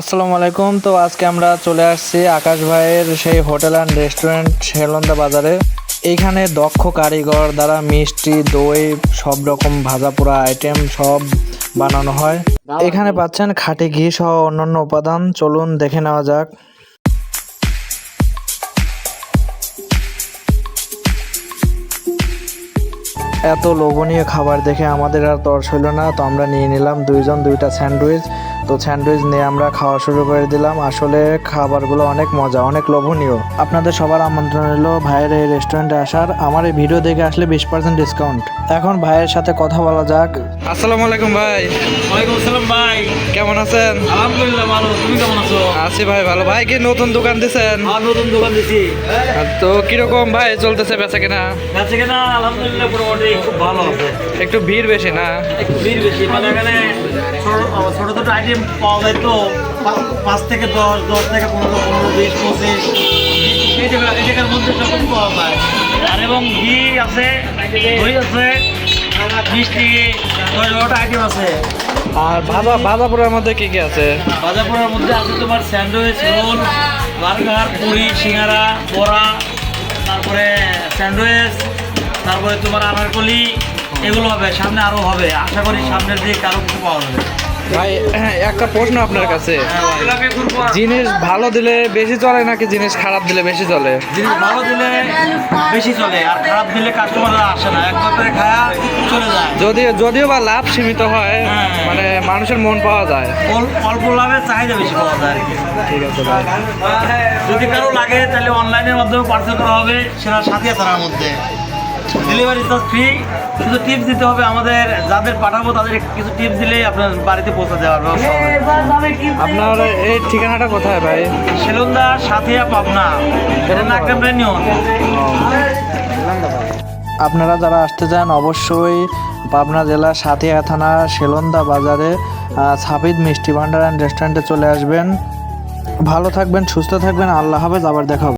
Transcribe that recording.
আসসালামু আলাইকুম। তো আজকে আমরা চলে আসছি আকাশ ভাইয়ের সেই হোটেল অ্যান্ড রেস্টুরেন্ট সেলন্দা বাজারে। এইখানে দক্ষ কারিগর দ্বারা মিষ্টি, দই, সব রকম ভাজা পোড়া আইটেম সব বানানো হয়। এখানে পাচ্ছেন খাঁটি ঘি সহ অন্যান্য উপাদান। চলুন দেখে নেওয়া যাক। এত লোভনীয় খাবার দেখে আমাদের আর তর সইল না, তো আমরা নিয়ে নিলাম দুইজন দুইটা স্যান্ডউইচ। তো স্যান্ডউইচ নিয়ে আমরা খাওয়া শুরু করে দিলাম। আসলে খাবারগুলো অনেক মজা, অনেক লোভনীয়। আপনাদের সবার আমন্ত্রণ রইল ভাইয়ের এই রেস্টুরেন্টে আসার। আমার এই ভিডিও দেখে আসলে 20% ডিসকাউন্ট। এখন ভাইয়ের সাথে কথা বলা যাক। আসসালামু আলাইকুম ভাই। ওয়ালাইকুম আসসালাম ভাই, কেমন আছেন? আলহামদুলিল্লাহ ভালো। তুমি কেমন আছো? আছি ভাই ভালো। ভাই কি নতুন দোকান দিছেন? আর নতুন দোকান দিছি। তো কিরকম ভাই চলতেছে বেচা কেনা? আছে কিনা? আলহামদুলিল্লাহ মোটামুটি খুব ভালো আছে। একটু ভিড় বেশি না? একটু ভিড় বেশি, মানে এখানে ছোট ছোট আইটেম পাওয়া যায় তো 5 থেকে 10, 10 থেকে 15, 15, 20, 25 এই জায়গার মধ্যে সব পাওয়া যায়। আর এবং ঘি আছে, দই আছে, মিষ্টি, 10-12টা আইটেম আছে। আর ভাজা পোড়ার মধ্যে কি কি আছে? বাজাপুরের মধ্যে আছে তোমার স্যান্ডউইচ, রোল, বার্গার, পুরি, সিঙ্গারা, বড়া, তারপরে স্যান্ডউইচ, তারপরে তোমার আনারকলি, এগুলো হবে। সামনে আরও হবে, আশা করি সামনের দিকে আরও কিছু পাওয়া যাবে। ভাই একটা প্রশ্ন আপনার কাছে, জিনিস ভালো দিলে বেশি চলে নাকি জিনিস খারাপ দিলে বেশি চলে? জিনিস ভালো দিলে বেশি চলে, আর খারাপ দিলে কাস্টমাররা আসে না, একবার করে খায়া চলে যায়। যদিও বা লাভ সীমিত হয়, হ্যাঁ। মানে মানুষের মন পাওয়া যায়। অল্প লাভে চাহিদা বেশি পাওয়া যায় আর কি। ঠিক আছে ভাই। যদি কারো লাগে তাহলে অনলাইনের মাধ্যমে পার্সেল করা হবে, সেটা সাথিয়া থানার মধ্যে। ডেলিভারি চার্জ ফ্রি, শুধু টিপস দিতে হবে। আমাদের যাদের পাঠাবো তাদের কিছু টিপস দিলেই আপনার বাড়িতে পৌঁছে দেওয়ার ব্যবস্থা হবে। আপনার এই ঠিকানাটা কোথায় ভাই? সেলন্দা, সাথিয়া, পাবনা, নাকডামরা নিয়ন। আপনারা যারা আসতে চান অবশ্যই পাবনা জেলা সাথিয়া থানা সেলন্দা বাজারে সাবিদ মিষ্টি ভান্ডার অ্যান্ড রেস্টুরেন্টে চলে আসবেন। ভালো থাকবেন, সুস্থ থাকবেন। আল্লাহ হাফেজ, আবার দেখা হবে।